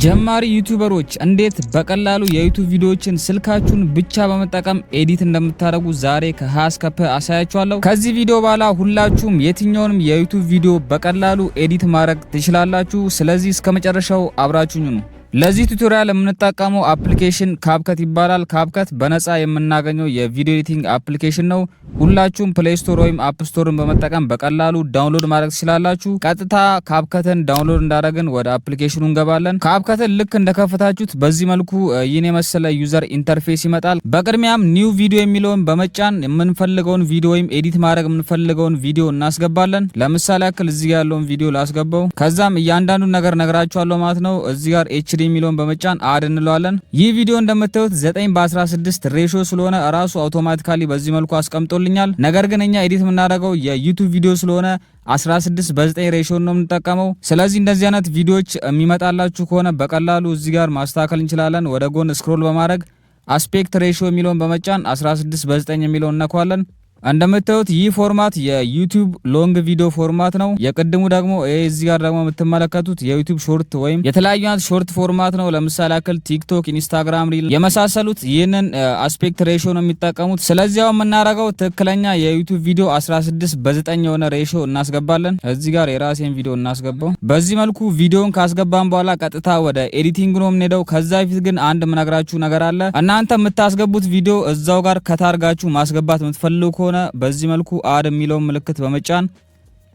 ጀማሪ ዩቲዩበሮች እንዴት በቀላሉ የዩቲዩብ ቪዲዮዎችን ስልካችሁን ብቻ በመጠቀም ኤዲት እንደምታደርጉ ዛሬ ከሀ እስከ ፐ አሳያችኋለሁ። ከዚህ ቪዲዮ በኋላ ሁላችሁም የትኛውንም የዩቲዩብ ቪዲዮ በቀላሉ ኤዲት ማድረግ ትችላላችሁ። ስለዚህ እስከ መጨረሻው አብራችሁኝ ነው። ለዚህ ቱቶሪያል የምንጠቀመው አፕሊኬሽን ካፕከት ይባላል። ካፕከት በነፃ የምናገኘው የቪዲዮ ኤዲቲንግ አፕሊኬሽን ነው። ሁላችሁም ፕሌይ ስቶር ወይም አፕ ስቶርን በመጠቀም በቀላሉ ዳውንሎድ ማድረግ ትችላላችሁ። ቀጥታ ካፕከትን ዳውንሎድ እንዳደረግን ወደ አፕሊኬሽኑ እንገባለን። ካፕከትን ልክ እንደከፈታችሁት በዚህ መልኩ ይህን የመሰለ ዩዘር ኢንተርፌስ ይመጣል። በቅድሚያም ኒው ቪዲዮ የሚለውን በመጫን የምንፈልገውን ቪዲዮ ወይም ኤዲት ማድረግ የምንፈልገውን ቪዲዮ እናስገባለን። ለምሳሌ ያክል እዚህ ጋር ያለውን ቪዲዮ ላስገባው። ከዛም እያንዳንዱ ነገር ነግራችኋለሁ ማለት ነው። እዚህ ጋር ኤችዲ የሚለውን በመጫን አድ እንለዋለን። ይህ ቪዲዮ እንደምታዩት 9:16 ሬሾ ስለሆነ ራሱ አውቶማቲካሊ በዚህ መልኩ አስቀምጦልኛል። ነገር ግን እኛ ኤዲት የምናደርገው የዩቲዩብ ቪዲዮ ስለሆነ 16:9 ሬሾ ነው የምንጠቀመው። ስለዚህ እንደዚህ አይነት ቪዲዮዎች የሚመጣላችሁ ከሆነ በቀላሉ እዚህ ጋር ማስተካከል እንችላለን። ወደ ጎን ስክሮል በማድረግ አስፔክት ሬሾ የሚለውን በመጫን 16:9 የሚለውን እነካዋለን። እንደምታዩት ይህ ፎርማት የዩቲዩብ ሎንግ ቪዲዮ ፎርማት ነው። የቅድሙ ደግሞ እዚህ ጋር ደግሞ የምትመለከቱት የዩቲዩብ ሾርት ወይም የተለያዩ አይነት ሾርት ፎርማት ነው። ለምሳሌ ያክል ቲክቶክ፣ ኢንስታግራም ሪል የመሳሰሉት ይህንን አስፔክት ሬሾ ነው የሚጠቀሙት። ስለዚህ አሁን የምናደርገው ትክክለኛ የዩቲዩብ ቪዲዮ 16:9 የሆነ ሬሾ እናስገባለን። እዚህ ጋር የራሴን ቪዲዮ እናስገባው። በዚህ መልኩ ቪዲዮን ካስገባን በኋላ ቀጥታ ወደ ኤዲቲንግ ነው የምንሄደው። ከዛ በፊት ግን አንድ ምነግራችሁ ነገር አለ። እናንተ የምታስገቡት ቪዲዮ እዛው ጋር ከታርጋችሁ ማስገባት የምትፈልጉ በዚህ መልኩ አድ የሚለውን ምልክት በመጫን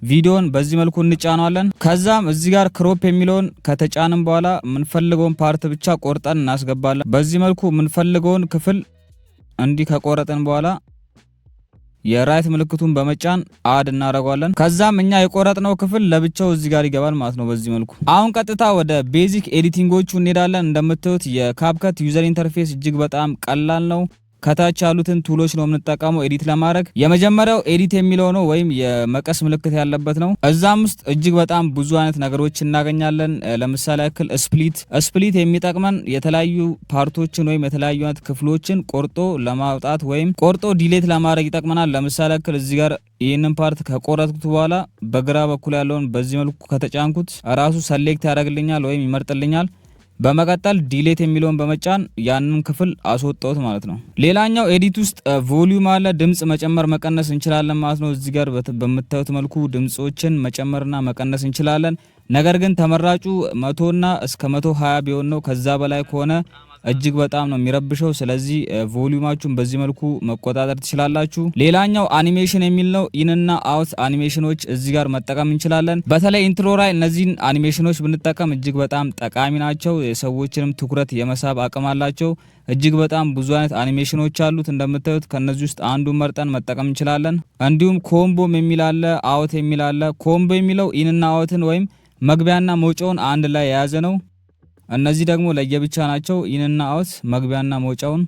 ቪዲዮን በዚህ መልኩ እንጫናለን። ከዛም እዚህ ጋር ክሮፕ የሚለውን ከተጫንን በኋላ የምንፈልገውን ፓርት ብቻ ቆርጠን እናስገባለን። በዚህ መልኩ የምንፈልገውን ክፍል እንዲህ ከቆረጥን በኋላ የራይት ምልክቱን በመጫን አድ እናደርጋለን። ከዛም እኛ የቆረጥነው ክፍል ለብቻው እዚህ ጋር ይገባል ማለት ነው። በዚህ መልኩ አሁን ቀጥታ ወደ ቤዚክ ኤዲቲንጎቹ እንሄዳለን። እንደምታዩት የካፕከት ዩዘር ኢንተርፌስ እጅግ በጣም ቀላል ነው። ከታች ያሉትን ቱሎች ነው የምንጠቀመው ኤዲት ለማድረግ። የመጀመሪያው ኤዲት የሚለው ነው ወይም የመቀስ ምልክት ያለበት ነው። እዛም ውስጥ እጅግ በጣም ብዙ አይነት ነገሮች እናገኛለን። ለምሳሌ ያክል ስፕሊት የሚጠቅመን የተለያዩ ፓርቶችን ወይም የተለያዩ አይነት ክፍሎችን ቆርጦ ለማውጣት ወይም ቆርጦ ዲሌት ለማድረግ ይጠቅመናል። ለምሳሌ ያክል እዚህ ጋር ይህንን ፓርት ከቆረጥኩት በኋላ በግራ በኩል ያለውን በዚህ መልኩ ከተጫንኩት ራሱ ሰሌክት ያደርግልኛል ወይም ይመርጥልኛል። በመቀጠል ዲሌት የሚለውን በመጫን ያንን ክፍል አስወጣውት ማለት ነው። ሌላኛው ኤዲት ውስጥ ቮሊዩም አለ። ድምጽ መጨመር መቀነስ እንችላለን ማለት ነው። እዚህ ጋር በምታዩት መልኩ ድምጾችን መጨመርና መቀነስ እንችላለን። ነገር ግን ተመራጩ 100 እና እስከ 120 ቢሆን ነው። ከዛ በላይ ከሆነ እጅግ በጣም ነው የሚረብሸው። ስለዚህ ቮሊዩማችሁን በዚህ መልኩ መቆጣጠር ትችላላችሁ። ሌላኛው አኒሜሽን የሚል ነው። ኢንና አውት አኒሜሽኖች እዚህ ጋር መጠቀም እንችላለን። በተለይ ኢንትሮ ላይ እነዚህን አኒሜሽኖች ብንጠቀም እጅግ በጣም ጠቃሚ ናቸው። የሰዎችንም ትኩረት የመሳብ አቅም አላቸው። እጅግ በጣም ብዙ አይነት አኒሜሽኖች አሉት። እንደምታዩት ከነዚህ ውስጥ አንዱን መርጠን መጠቀም እንችላለን። እንዲሁም ኮምቦም የሚል አለ፣ አውት የሚል አለ። ኮምቦ የሚለው ኢንና አውትን ወይም መግቢያና መውጫውን አንድ ላይ የያዘ ነው። እነዚህ ደግሞ ለየብቻ ናቸው። ኢንና አውት መግቢያና መውጫውን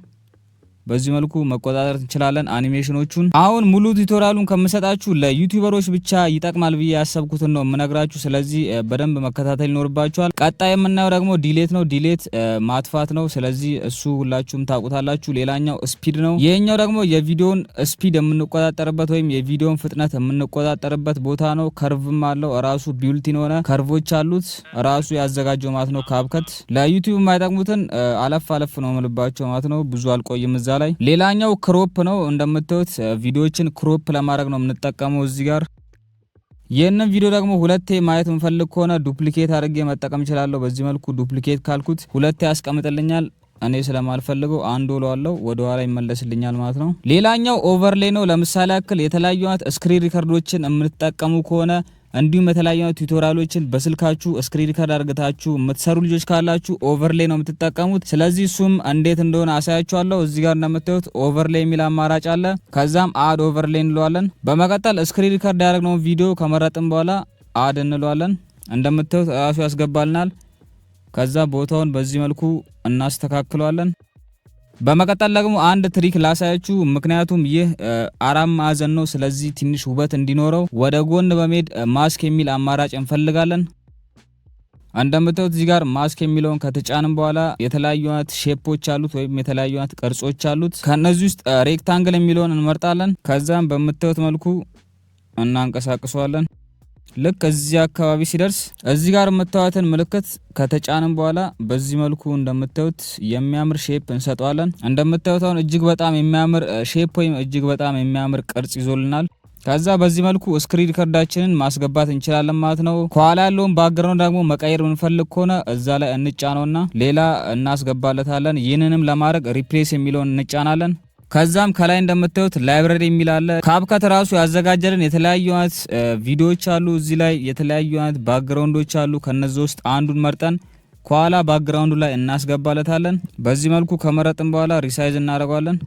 በዚህ መልኩ መቆጣጠር እንችላለን አኒሜሽኖቹን። አሁን ሙሉ ቱቶሪያሉን ከምሰጣችሁ ለዩቲዩበሮች ብቻ ይጠቅማል ብዬ ያሰብኩትን ነው የምነግራችሁ። ስለዚህ በደንብ መከታተል ይኖርባችኋል። ቀጣይ የምናየው ደግሞ ዲሌት ነው። ዲሌት ማጥፋት ነው። ስለዚህ እሱ ሁላችሁም ታውቁታላችሁ። ሌላኛው ስፒድ ነው። ይሄኛው ደግሞ የቪዲዮን ስፒድ የምንቆጣጠርበት ወይም የቪዲዮን ፍጥነት የምንቆጣጠርበት ቦታ ነው። ከርቭም አለው ራሱ ቢውልቲን ሆነ ከርቮች አሉት ራሱ ያዘጋጀው ማለት ነው። ካፕከት ለዩቲዩብ የማይጠቅሙትን አለፍ አለፍ ነው የምልባቸው ማለት ነው። ብዙ አልቆይም እዛ ላይ። ሌላኛው ክሮፕ ነው። እንደምታዩት ቪዲዮዎችን ክሮፕ ለማድረግ ነው የምንጠቀመው እዚህ ጋር። ይህንን ቪዲዮ ደግሞ ሁለቴ ማየት የምፈልግ ከሆነ ዱፕሊኬት አድርጌ መጠቀም እችላለሁ። በዚህ መልኩ ዱፕሊኬት ካልኩት ሁለቴ ያስቀምጥልኛል። እኔ ስለማልፈልገው አንድ ወለዋለው ወደ ኋላ ይመለስልኛል ማለት ነው። ሌላኛው ኦቨርሌይ ነው። ለምሳሌ ያክል የተለያዩ አይነት ስክሪን ሪከርዶችን የምትጠቀሙ ከሆነ እንዲሁም የተለያዩ ቱቶሪያሎችን በስልካችሁ ስክሪን ሪከርድ አድርጋችሁ የምትሰሩ ልጆች ካላችሁ ኦቨርሌይ ነው የምትጠቀሙት። ስለዚህ እሱም እንዴት እንደሆነ አሳያችኋለሁ። እዚህ ጋር እንደምታዩት ኦቨርሌይ የሚል አማራጭ አለ። ከዛም አድ ኦቨርሌይ እንለዋለን። በመቀጠል ስክሪን ሪከርድ ያደረግነውን ቪዲዮ ከመረጥን በኋላ አድ እንለዋለን። እንደምታዩት ራሱ ያስገባልናል። ከዛ ቦታውን በዚህ መልኩ እናስተካክለዋለን። በመቀጠል ደግሞ አንድ ትሪክ ላሳያችሁ። ምክንያቱም ይህ 4 ማዕዘን ነው። ስለዚህ ትንሽ ውበት እንዲኖረው ወደ ጎን በመሄድ ማስክ የሚል አማራጭ እንፈልጋለን። እንደምታዩት እዚህ ጋር ማስክ የሚለውን ከተጫንን በኋላ የተለያዩ አይነት ሼፖች አሉት ወይም የተለያዩ አይነት ቅርጾች አሉት። ከነዚህ ውስጥ ሬክታንግል የሚለውን እንመርጣለን። ከዛም በምታዩት መልኩ እናንቀሳቅሰዋለን። ልክ እዚህ አካባቢ ሲደርስ እዚህ ጋር የምታዩትን ምልክት ከተጫንን በኋላ በዚህ መልኩ እንደምታዩት የሚያምር ሼፕ እንሰጠዋለን። እንደምታዩት አሁን እጅግ በጣም የሚያምር ሼፕ ወይም እጅግ በጣም የሚያምር ቅርጽ ይዞልናል። ከዛ በዚህ መልኩ ስክሪን ሪከርዳችንን ማስገባት እንችላለን ማለት ነው። ከኋላ ያለውን ባክግራውንድ ደግሞ መቀየር የምንፈልግ ከሆነ እዛ ላይ እንጫነውና ሌላ እናስገባለታለን። ይህንንም ለማድረግ ሪፕሌስ የሚለውን እንጫናለን። ከዛም ከላይ እንደምታዩት ላይብረሪ የሚል አለ። ካፕከት ራሱ ያዘጋጀልን የተለያዩ አይነት ቪዲዮዎች አሉ። እዚህ ላይ የተለያዩ አይነት ባክግራውንዶች አሉ። ከነዚህ ውስጥ አንዱን መርጠን ከኋላ ባክግራውንዱ ላይ እናስገባለታለን። በዚህ መልኩ ከመረጥን በኋላ ሪሳይዝ እናደርገዋለን።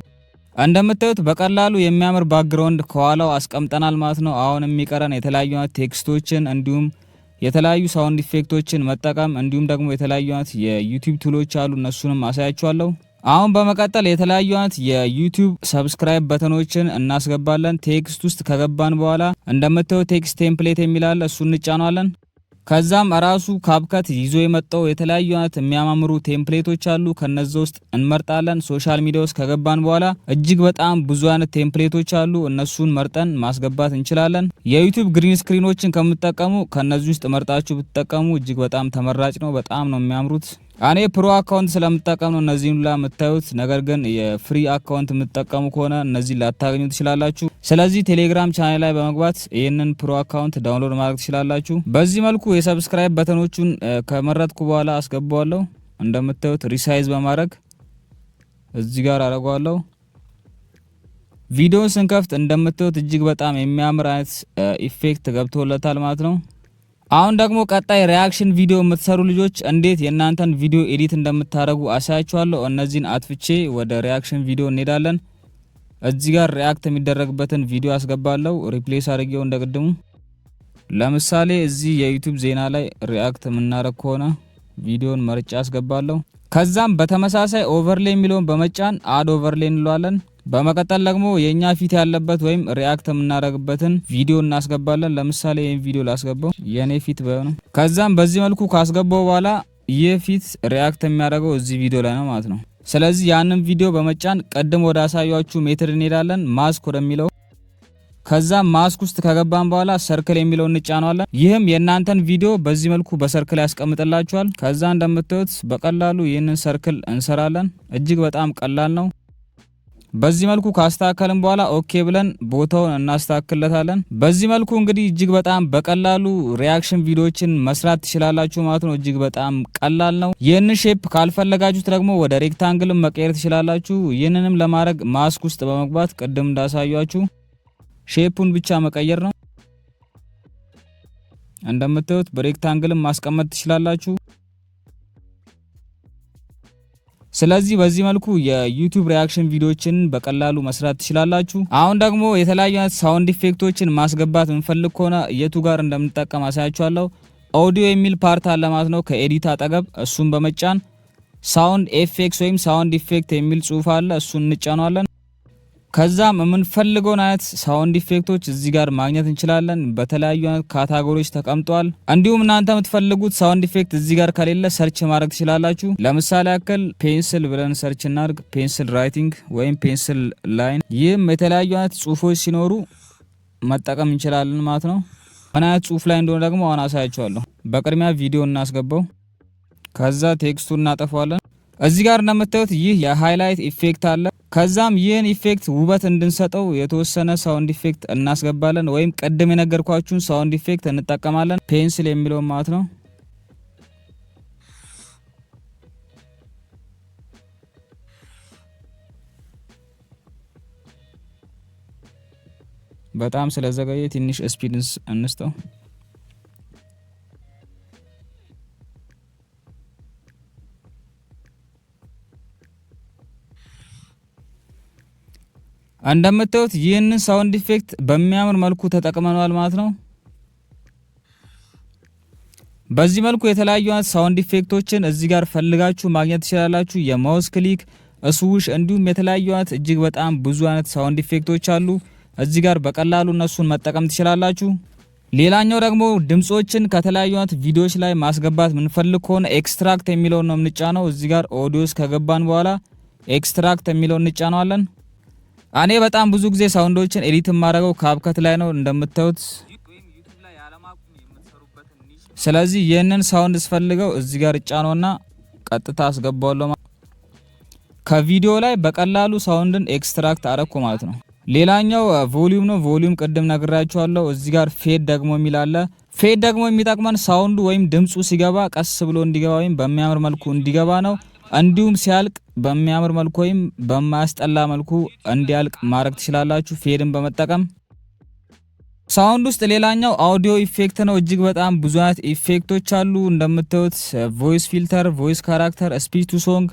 እንደምታዩት በቀላሉ የሚያምር ባክግራውንድ ከኋላው አስቀምጠናል ማለት ነው። አሁን የሚቀረን የተለያዩ አይነት ቴክስቶችን እንዲሁም የተለያዩ ሳውንድ ኢፌክቶችን መጠቀም እንዲሁም ደግሞ የተለያዩ አይነት የዩቲዩብ ቱሎች አሉ። እነሱንም አሳያችኋለሁ። አሁን በመቀጠል የተለያዩ አይነት የዩቲዩብ ሰብስክራይብ በተኖችን እናስገባለን። ቴክስት ውስጥ ከገባን በኋላ እንደምታዩት ቴክስት ቴምፕሌት የሚል አለ። እሱን እንጫናለን። ከዛም ራሱ ካፕከት ይዞ የመጣው የተለያዩ አይነት የሚያማምሩ ቴምፕሌቶች አሉ። ከነዚህ ውስጥ እንመርጣለን። ሶሻል ሚዲያ ውስጥ ከገባን በኋላ እጅግ በጣም ብዙ አይነት ቴምፕሌቶች አሉ። እነሱን መርጠን ማስገባት እንችላለን። የዩቲዩብ ግሪን ስክሪኖችን ከምትጠቀሙ ከነዚህ ውስጥ መርጣችሁ ብትጠቀሙ እጅግ በጣም ተመራጭ ነው። በጣም ነው የሚያምሩት። እኔ ፕሮ አካውንት ስለምጠቀም ነው እነዚህን ሁላ የምታዩት። ነገር ግን የፍሪ አካውንት የምትጠቀሙ ከሆነ እነዚህ ላታገኙ ትችላላችሁ። ስለዚህ ቴሌግራም ቻናል ላይ በመግባት ይህንን ፕሮ አካውንት ዳውንሎድ ማድረግ ትችላላችሁ። በዚህ መልኩ የሰብስክራይብ በተኖቹን ከመረጥኩ በኋላ አስገባዋለሁ። እንደምታዩት ሪሳይዝ በማድረግ እዚህ ጋር አደርገዋለሁ። ቪዲዮን ስንከፍት እንደምታዩት እጅግ በጣም የሚያምር አይነት ኢፌክት ገብቶለታል ማለት ነው። አሁን ደግሞ ቀጣይ ሪያክሽን ቪዲዮ የምትሰሩ ልጆች እንዴት የእናንተን ቪዲዮ ኤዲት እንደምታደርጉ አሳያችኋለሁ። እነዚህን አጥፍቼ ወደ ሪያክሽን ቪዲዮ እንሄዳለን። እዚህ ጋር ሪያክት የሚደረግበትን ቪዲዮ አስገባለሁ። ሪፕሌስ አድርጌው እንደቅድሙ። ለምሳሌ እዚህ የዩቲዩብ ዜና ላይ ሪያክት የምናደርግ ከሆነ ቪዲዮን መርጫ አስገባለሁ። ከዛም በተመሳሳይ ኦቨርሌ የሚለውን በመጫን አድ ኦቨርሌ እንለዋለን። በመቀጠል ደግሞ የኛ ፊት ያለበት ወይም ሪያክት የምናደርግበትን ቪዲዮ እናስገባለን። ለምሳሌ ይህን ቪዲዮ ላስገባው የኔ ፊት ባይሆን። ከዛም በዚህ መልኩ ካስገባው በኋላ ይህ ፊት ሪያክት የሚያደርገው እዚህ ቪዲዮ ላይ ነው ማለት ነው። ስለዚህ ያንን ቪዲዮ በመጫን ቀድም ወደ አሳያችሁ ሜትድ እንሄዳለን። ማስክ ወደሚለው ከዛም ማስክ ውስጥ ከገባን በኋላ ሰርክል የሚለው እንጫናለን። ይህም የእናንተን ቪዲዮ በዚህ መልኩ በሰርክል ያስቀምጥላችኋል። ከዛ እንደምታዩት በቀላሉ ይህንን ሰርክል እንሰራለን። እጅግ በጣም ቀላል ነው። በዚህ መልኩ ካስተካከልን በኋላ ኦኬ ብለን ቦታውን እናስተካክለታለን። በዚህ መልኩ እንግዲህ እጅግ በጣም በቀላሉ ሪያክሽን ቪዲዮዎችን መስራት ትችላላችሁ ማለት ነው። እጅግ በጣም ቀላል ነው። ይህንን ሼፕ ካልፈለጋችሁት ደግሞ ወደ ሬክታንግልም መቀየር ትችላላችሁ። ይህንንም ለማድረግ ማስክ ውስጥ በመግባት ቅድም እንዳሳያችሁ ሼፑን ብቻ መቀየር ነው። እንደምታዩት በሬክታንግልም ማስቀመጥ ትችላላችሁ። ስለዚህ በዚህ መልኩ የዩቲዩብ ሪያክሽን ቪዲዮዎችን በቀላሉ መስራት ትችላላችሁ። አሁን ደግሞ የተለያዩ አይነት ሳውንድ ኢፌክቶችን ማስገባት እንፈልግ ከሆነ የቱ ጋር እንደምንጠቀም አሳያችኋለሁ። ኦዲዮ የሚል ፓርት አለ ማለት ነው ከኤዲት አጠገብ። እሱን በመጫን ሳውንድ ኤፌክትስ ወይም ሳውንድ ኢፌክት የሚል ጽሁፍ አለ። እሱን እንጫናለን። ከዛም የምንፈልገውን አይነት ሳውንድ ኢፌክቶች እዚህ ጋር ማግኘት እንችላለን። በተለያዩ አይነት ካታጎሪዎች ተቀምጧል። እንዲሁም እናንተ የምትፈልጉት ሳውንድ ኢፌክት እዚህ ጋር ከሌለ ሰርች ማድረግ ትችላላችሁ። ለምሳሌ ያክል ፔንስል ብለን ሰርች እናድርግ። ፔንስል ራይቲንግ ወይም ፔንስል ላይን። ይህም የተለያዩ አይነት ጽሁፎች ሲኖሩ መጠቀም እንችላለን ማለት ነው። ምን አይነት ጽሁፍ ላይ እንደሆነ ደግሞ አሁን አሳያችኋለሁ። በቅድሚያ ቪዲዮ እናስገባው። ከዛ ቴክስቱን እናጠፋዋለን። እዚህ ጋር እንደምታዩት ይህ የሃይላይት ኢፌክት አለ። ከዛም ይህን ኢፌክት ውበት እንድንሰጠው የተወሰነ ሳውንድ ኢፌክት እናስገባለን። ወይም ቀደም የነገርኳችሁን ሳውንድ ኢፌክት እንጠቀማለን። ፔንስል የሚለው ማለት ነው። በጣም ስለዘገየ ትንሽ ስፒድንስ እንስተው። እንደምታዩት ይህንን ሳውንድ ኢፌክት በሚያምር መልኩ ተጠቅመናል ማለት ነው። በዚህ መልኩ የተለያዩ አይነት ሳውንድ ኢፌክቶችን እዚህ ጋር ፈልጋችሁ ማግኘት ትችላላችሁ። የማውስ ክሊክ፣ ስዊሽ እንዲሁም የተለያዩ አይነት እጅግ በጣም ብዙ አይነት ሳውንድ ኢፌክቶች አሉ። እዚህ ጋር በቀላሉ እነሱን መጠቀም ትችላላችሁ። ሌላኛው ደግሞ ድምጾችን ከተለያዩ አይነት ቪዲዮዎች ላይ ማስገባት ምንፈልግ ከሆነ ኤክስትራክት የሚለውን ነው የምንጫነው። እዚህ ጋር ኦዲዮስ ከገባን በኋላ ኤክስትራክት የሚለውን እንጫናለን። እኔ በጣም ብዙ ጊዜ ሳውንዶችን ኤዲት ማድረገው ካፕከት ላይ ነው። እንደምታዩት ስለዚህ ይህንን ሳውንድ ስፈልገው እዚህ ጋር እጫነውና ቀጥታ አስገባዋለሁ። ከቪዲዮ ላይ በቀላሉ ሳውንድን ኤክስትራክት አረኩ ማለት ነው። ሌላኛው ቮሊዩም ነው። ቮሊዩም ቅድም ነግራችኋለሁ። እዚህ ጋር ፌድ ደግሞ የሚል አለ። ፌድ ደግሞ የሚጠቅመን ሳውንዱ ወይም ድምጹ ሲገባ ቀስ ብሎ እንዲገባ ወይም በሚያምር መልኩ እንዲገባ ነው። እንዲሁም ሲያልቅ በሚያምር መልኩ ወይም በማያስጠላ መልኩ እንዲያልቅ ማድረግ ትችላላችሁ ፌድን በመጠቀም። ሳውንድ ውስጥ ሌላኛው አውዲዮ ኢፌክት ነው። እጅግ በጣም ብዙ አይነት ኢፌክቶች አሉ እንደምታዩት ቮይስ ፊልተር፣ ቮይስ ካራክተር፣ ስፒች ቱ ሶንግ።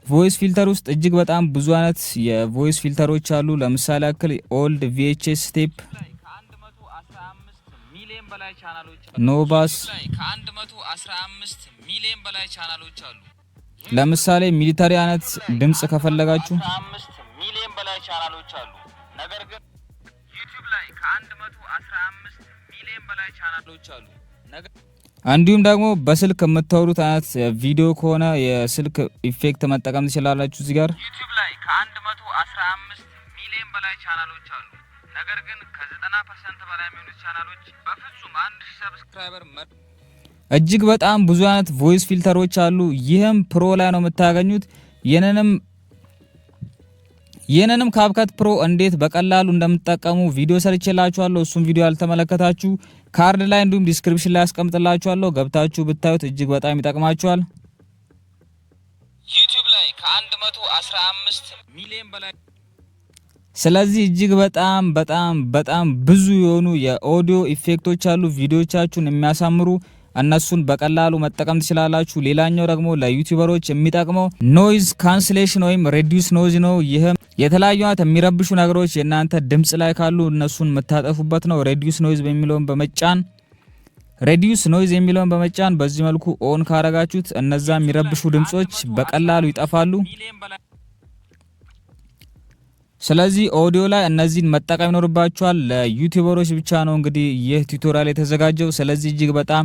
ቮይስ ፊልተር ውስጥ እጅግ በጣም ብዙ አይነት የቮይስ ፊልተሮች አሉ። ለምሳሌ ያክል ኦልድ ቪኤችኤስ ስቴፕ፣ ኖባስ ከ115 ሚሊዮን በላይ ቻናሎች አሉ። ለምሳሌ ሚሊተሪ አይነት ድምጽ ከፈለጋችሁ 15 ሚሊዮን በላይ ቻናሎች አሉ። ነገር ግን ዩቲዩብ ላይ ከ115 ሚሊዮን በላይ ቻናሎች አሉ። እንዲሁም ደግሞ በስልክ የምታወሩት አይነት ቪዲዮ ከሆነ የስልክ ኢፌክት መጠቀም ትችላላችሁ። እዚህ ጋር ዩቲዩብ ላይ ከ115 ሚሊዮን በላይ ቻናሎች አሉ። ነገር ግን ከ90% በላይ የሚሆኑት ቻናሎች በፍጹም 1000 ሰብስክራይበር እጅግ በጣም ብዙ አይነት ቮይስ ፊልተሮች አሉ። ይህም ፕሮ ላይ ነው የምታገኙት። ይህንንም ካፕከት ፕሮ እንዴት በቀላሉ እንደምትጠቀሙ ቪዲዮ ሰርቼላችኋለሁ። እሱም ቪዲዮ ያልተመለከታችሁ ካርድ ላይ እንዲሁም ዲስክሪፕሽን ላይ አስቀምጥላችኋለሁ። ገብታችሁ ብታዩት እጅግ በጣም ይጠቅማችኋል። ዩቲዩብ ላይ ከ115 ሚሊዮን በላይ ስለዚህ እጅግ በጣም ብዙ የሆኑ የኦዲዮ ኢፌክቶች አሉ ቪዲዮቻችሁን የሚያሳምሩ። እነሱን በቀላሉ መጠቀም ትችላላችሁ። ሌላኛው ደግሞ ለዩቲዩበሮች የሚጠቅመው ኖይዝ ካንስሌሽን ወይም ሬዲዩስ ኖይዝ ነው። ይህም የተለያዩ አይነት የሚረብሹ ነገሮች የእናንተ ድምጽ ላይ ካሉ እነሱን የምታጠፉበት ነው። ሬዲዩስ ኖይዝ የሚለውን በመጫን በዚህ መልኩ ኦን ካረጋችሁት እነዛ የሚረብሹ ድምጾች በቀላሉ ይጠፋሉ። ስለዚህ ኦዲዮ ላይ እነዚህን መጠቀም ይኖርባችኋል። ለዩቲዩበሮች ብቻ ነው እንግዲህ ይህ ቱቶሪያል የተዘጋጀው። ስለዚህ እጅግ በጣም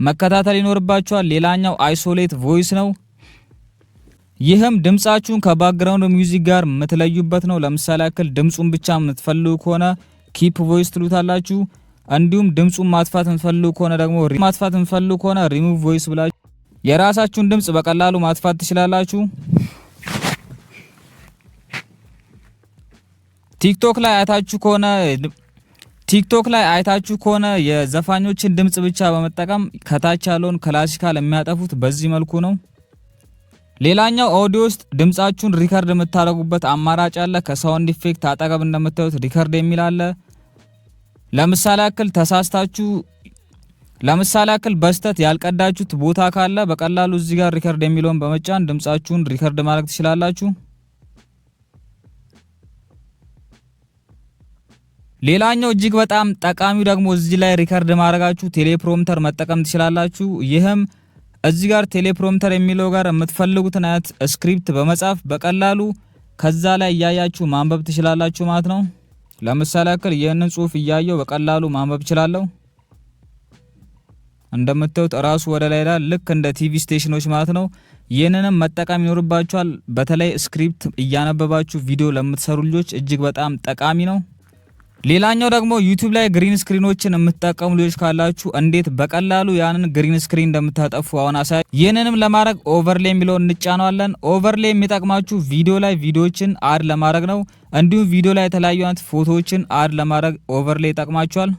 መከታተል ይኖርባችኋል። ሌላኛው አይሶሌት ቮይስ ነው። ይህም ድምጻችሁን ከባክግራውንድ ሚውዚክ ጋር የምትለዩበት ነው። ለምሳሌ ያክል ድምጹን ብቻ የምትፈልጉ ከሆነ ኪፕ ቮይስ ትሉታላችሁ። እንዲሁም ድምጹን ማጥፋት የምትፈልጉ ከሆነ ሪሙቭ ቮይስ ብላችሁ የራሳችሁን ድምጽ በቀላሉ ማጥፋት ትችላላችሁ። ቲክቶክ ላይ አይታችሁ ከሆነ የዘፋኞችን ድምጽ ብቻ በመጠቀም ከታች ያለውን ክላሲካል የሚያጠፉት በዚህ መልኩ ነው። ሌላኛው ኦዲዮ ውስጥ ድምጻችሁን ሪከርድ የምታደርጉበት አማራጭ አለ። ከሳውንድ ኢፌክት አጠገብ እንደምታዩት ሪከርድ የሚል አለ። ለምሳሌ ያክል በስተት ያልቀዳችሁት ቦታ ካለ በቀላሉ እዚህ ጋር ሪከርድ የሚለውን በመጫን ድምጻችሁን ሪከርድ ማድረግ ትችላላችሁ። ሌላኛው እጅግ በጣም ጠቃሚው ደግሞ እዚህ ላይ ሪከርድ ማድረጋችሁ ቴሌፕሮምተር መጠቀም ትችላላችሁ። ይህም እዚህ ጋር ቴሌፕሮምተር የሚለው ጋር የምትፈልጉትን አይነት ስክሪፕት በመጻፍ በቀላሉ ከዛ ላይ እያያችሁ ማንበብ ትችላላችሁ ማለት ነው። ለምሳሌ ያክል ይህንን ጽሁፍ እያየው በቀላሉ ማንበብ እችላለሁ። እንደምታዩት ራሱ ወደ ላይ ዳል ልክ እንደ ቲቪ ስቴሽኖች ማለት ነው። ይህንንም መጠቀም ይኖርባችኋል። በተለይ ስክሪፕት እያነበባችሁ ቪዲዮ ለምትሰሩ ልጆች እጅግ በጣም ጠቃሚ ነው። ሌላኛው ደግሞ ዩቲዩብ ላይ ግሪን ስክሪኖችን የምትጠቀሙ ልጆች ካላችሁ እንዴት በቀላሉ ያንን ግሪን ስክሪን እንደምታጠፉ አሁን አሳይ። ይህንንም ለማድረግ ኦቨርሌይ የሚለውን እንጫነዋለን። ኦቨርሌይ የሚጠቅማችሁ ቪዲዮ ላይ ቪዲዮዎችን አድ ለማድረግ ነው። እንዲሁም ቪዲዮ ላይ የተለያዩ አይነት ፎቶዎችን አድ ለማድረግ ኦቨርሌይ ይጠቅማችኋል።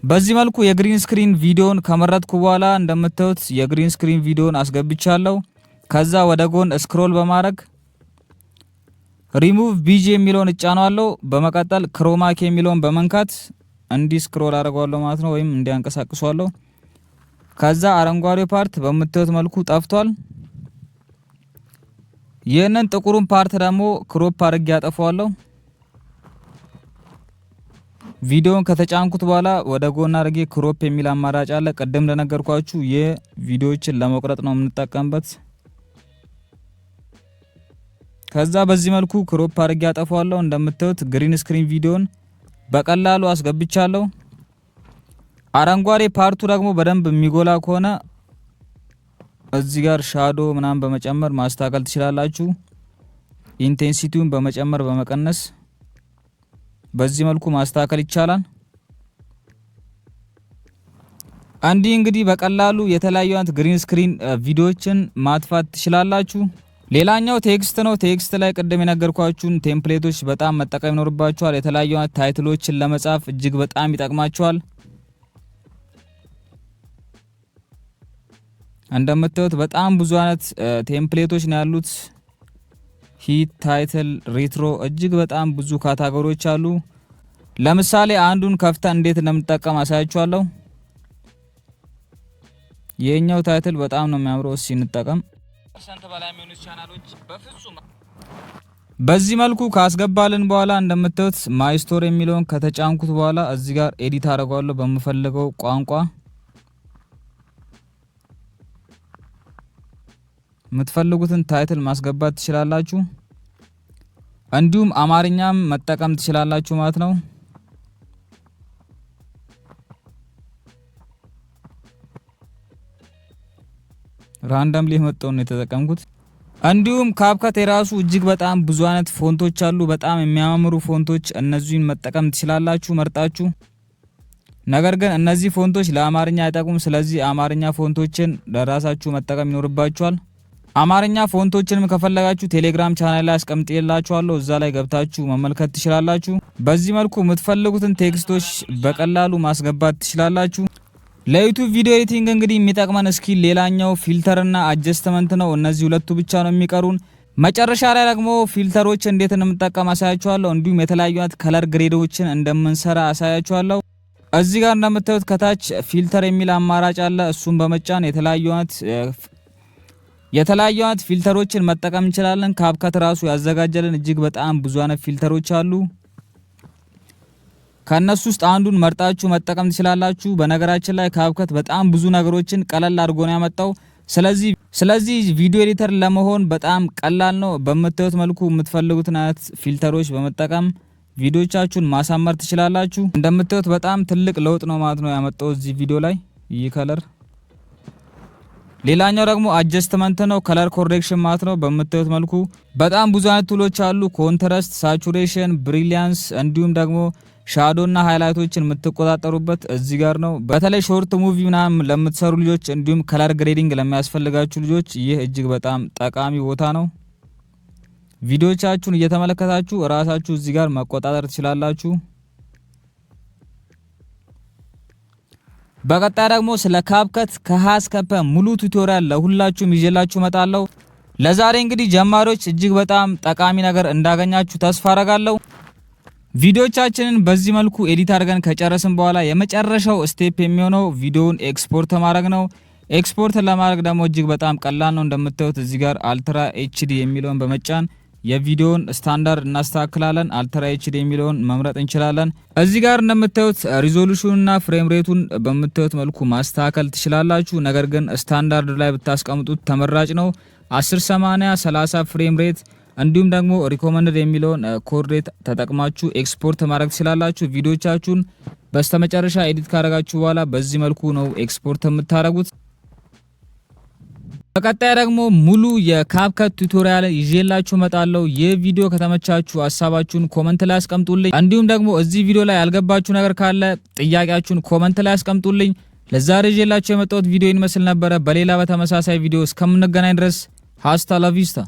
በዚህ መልኩ የግሪን ስክሪን ቪዲዮን ከመረጥኩ በኋላ እንደምታዩት የግሪን ስክሪን ቪዲዮን አስገብቻለሁ። ከዛ ወደ ጎን ስክሮል በማድረግ ሪሙቭ ቢጂ የሚለውን እጫነዋለሁ። በመቀጠል ክሮማኪ የሚለውን በመንካት እንዲ ስክሮል አደርገዋለሁ ማለት ነው፣ ወይም እንዲያንቀሳቅሷለሁ። ከዛ አረንጓዴ ፓርት በምታዩት መልኩ ጠፍቷል። ይህንን ጥቁሩን ፓርት ደግሞ ክሮፕ አድርጌ ያጠፋዋለሁ። ቪዲዮን ከተጫንኩት በኋላ ወደ ጎን አድርጌ ክሮፕ የሚል አማራጭ አለ። ቀደም እንደነገርኳችሁ የቪዲዮዎችን ለመቁረጥ ነው የምንጠቀምበት። ከዛ በዚህ መልኩ ክሮፕ አድርጌ አጠፋዋለሁ። እንደምታዩት ግሪን ስክሪን ቪዲዮን በቀላሉ አስገብቻለሁ። አረንጓዴ ፓርቱ ደግሞ በደንብ የሚጎላ ከሆነ እዚህ ጋር ሻዶ ምናምን በመጨመር ማስተካከል ትችላላችሁ። ኢንቴንሲቲውን በመጨመር በመቀነስ በዚህ መልኩ ማስተካከል ይቻላል። እንግዲህ በቀላሉ የተለያዩ አይነት ግሪን ስክሪን ቪዲዮዎችን ማጥፋት ትችላላችሁ። ሌላኛው ቴክስት ነው። ቴክስት ላይ ቀደም የነገርኳችሁን ቴምፕሌቶች በጣም መጠቀም ይኖርባችኋል። የተለያዩ አይነት ታይትሎችን ለመጻፍ እጅግ በጣም ይጠቅማችኋል። እንደምታዩት በጣም ብዙ አይነት ቴምፕሌቶች ነው ያሉት። ሂት፣ ታይትል፣ ሬትሮ እጅግ በጣም ብዙ ካታጎሪዎች አሉ። ለምሳሌ አንዱን ከፍታ እንዴት እንደምንጠቀም አሳያችኋለሁ። የኛው ታይትል በጣም ነው የሚያምረው። እሺ እንጠቀም። በዚህ መልኩ ካስገባልን በኋላ እንደምታዩት ማይ ስቶር የሚለውን ከተጫንኩት በኋላ እዚህ ጋር ኤዲት አደርጋለሁ በመፈለገው ቋንቋ። የምትፈልጉትን ታይትል ማስገባት ትችላላችሁ። እንዲሁም አማርኛም መጠቀም ትችላላችሁ ማለት ነው። ራንደምሊ መጣው ነው የተጠቀምኩት። እንዲሁም ካፕከት የራሱ እጅግ በጣም ብዙ አይነት ፎንቶች አሉ። በጣም የሚያማምሩ ፎንቶች፣ እነዚህን መጠቀም ትችላላችሁ መርጣችሁ። ነገር ግን እነዚህ ፎንቶች ለአማርኛ አይጠቅሙም። ስለዚህ አማርኛ ፎንቶችን ለራሳችሁ መጠቀም ይኖርባችኋል። አማርኛ ፎንቶችንም ከፈለጋችሁ ቴሌግራም ቻናል ላይ አስቀምጬላችኋለሁ። እዛ ላይ ገብታችሁ መመልከት ትችላላችሁ። በዚህ መልኩ የምትፈልጉትን ቴክስቶች በቀላሉ ማስገባት ትችላላችሁ። ለዩቲዩብ ቪዲዮ ኤዲቲንግ እንግዲህ የሚጠቅመን ስኪል ሌላኛው ፊልተርና አጀስትመንት ነው። እነዚህ ሁለቱ ብቻ ነው የሚቀሩን። መጨረሻ ላይ ደግሞ ፊልተሮች እንዴት እንደምንጠቀም አሳያችኋለሁ። እንዲሁም የተለያዩ አይነት ከለር ግሬዶችን እንደምንሰራ አሳያችኋለሁ። እዚህ ጋር እንደምታዩት ከታች ፊልተር የሚል አማራጭ አለ። እሱን በመጫን የተለያዩ አይነት ፊልተሮችን መጠቀም እንችላለን። ካፕከት ራሱ ያዘጋጀልን እጅግ በጣም ብዙ አይነት ፊልተሮች አሉ። ከነሱ ውስጥ አንዱን መርጣችሁ መጠቀም ትችላላችሁ። በነገራችን ላይ ካፕከት በጣም ብዙ ነገሮችን ቀለል አድርጎ ነው ያመጣው። ስለዚህ ቪዲዮ ኤዲተር ለመሆን በጣም ቀላል ነው። በምታዩት መልኩ የምትፈልጉትን አይነት ፊልተሮች በመጠቀም ቪዲዮቻችሁን ማሳመር ትችላላችሁ። እንደምታዩት በጣም ትልቅ ለውጥ ነው ማለት ነው ያመጣው እዚህ ቪዲዮ ላይ ይህ ከለር። ሌላኛው ደግሞ አጀስትመንት ነው፣ ከለር ኮሬክሽን ማለት ነው። በምታዩት መልኩ በጣም ብዙ አይነት ቱሎች አሉ። ኮንትራስት፣ ሳቹሬሽን፣ ብሪሊያንስ እንዲሁም ደግሞ ሻዶ እና ሃይላይቶችን የምትቆጣጠሩበት እዚህ ጋር ነው። በተለይ ሾርት ሙቪ ምናምን ለምትሰሩ ልጆች እንዲሁም ከለር ግሬዲንግ ለሚያስፈልጋችሁ ልጆች ይህ እጅግ በጣም ጠቃሚ ቦታ ነው። ቪዲዮቻችሁን እየተመለከታችሁ ራሳችሁ እዚህ ጋር መቆጣጠር ትችላላችሁ። በቀጣይ ደግሞ ስለ ካፕከት ከሀ እስከ ፐ ሙሉ ቱቶሪያል ለሁላችሁም ይዤላችሁ እመጣለሁ። ለዛሬ እንግዲህ ጀማሪዎች እጅግ በጣም ጠቃሚ ነገር እንዳገኛችሁ ተስፋ አረጋለሁ። ቪዲዮቻችንን በዚህ መልኩ ኤዲት አድርገን ከጨረስን በኋላ የመጨረሻው ስቴፕ የሚሆነው ቪዲዮውን ኤክስፖርት ማድረግ ነው። ኤክስፖርት ለማድረግ ደግሞ እጅግ በጣም ቀላል ነው። እንደምታዩት እዚህ ጋር አልትራ ኤችዲ የሚለውን በመጫን የቪዲዮውን ስታንዳርድ እናስተካክላለን። አልትራ ኤችዲ የሚለውን መምረጥ እንችላለን። እዚህ ጋር እንደምታዩት ሪዞሉሽንና ፍሬም ሬቱን በምታዩት መልኩ ማስተካከል ትችላላችሁ። ነገር ግን ስታንዳርድ ላይ ብታስቀምጡት ተመራጭ ነው። 1080 30 ፍሬም ሬት እንዲሁም ደግሞ ሪኮመንድድ የሚለውን ኮድ ሬት ተጠቅማችሁ ኤክስፖርት ማድረግ ትችላላችሁ። ቪዲዮቻችሁን በስተመጨረሻ ኤዲት ካደረጋችሁ በኋላ በዚህ መልኩ ነው ኤክስፖርት የምታደርጉት። በቀጣይ ደግሞ ሙሉ የካፕከት ቱቶሪያል ይዤላችሁ እመጣለሁ። ይህ ቪዲዮ ከተመቻችሁ ሀሳባችሁን ኮመንት ላይ አስቀምጡልኝ። እንዲሁም ደግሞ እዚህ ቪዲዮ ላይ ያልገባችሁ ነገር ካለ ጥያቄያችሁን ኮመንት ላይ አስቀምጡልኝ። ለዛሬ ይዤላችሁ የመጣሁት ቪዲዮ ይመስል ነበረ። በሌላ በተመሳሳይ ቪዲዮ እስከምንገናኝ ድረስ ሃስታ ላ ቪስታ።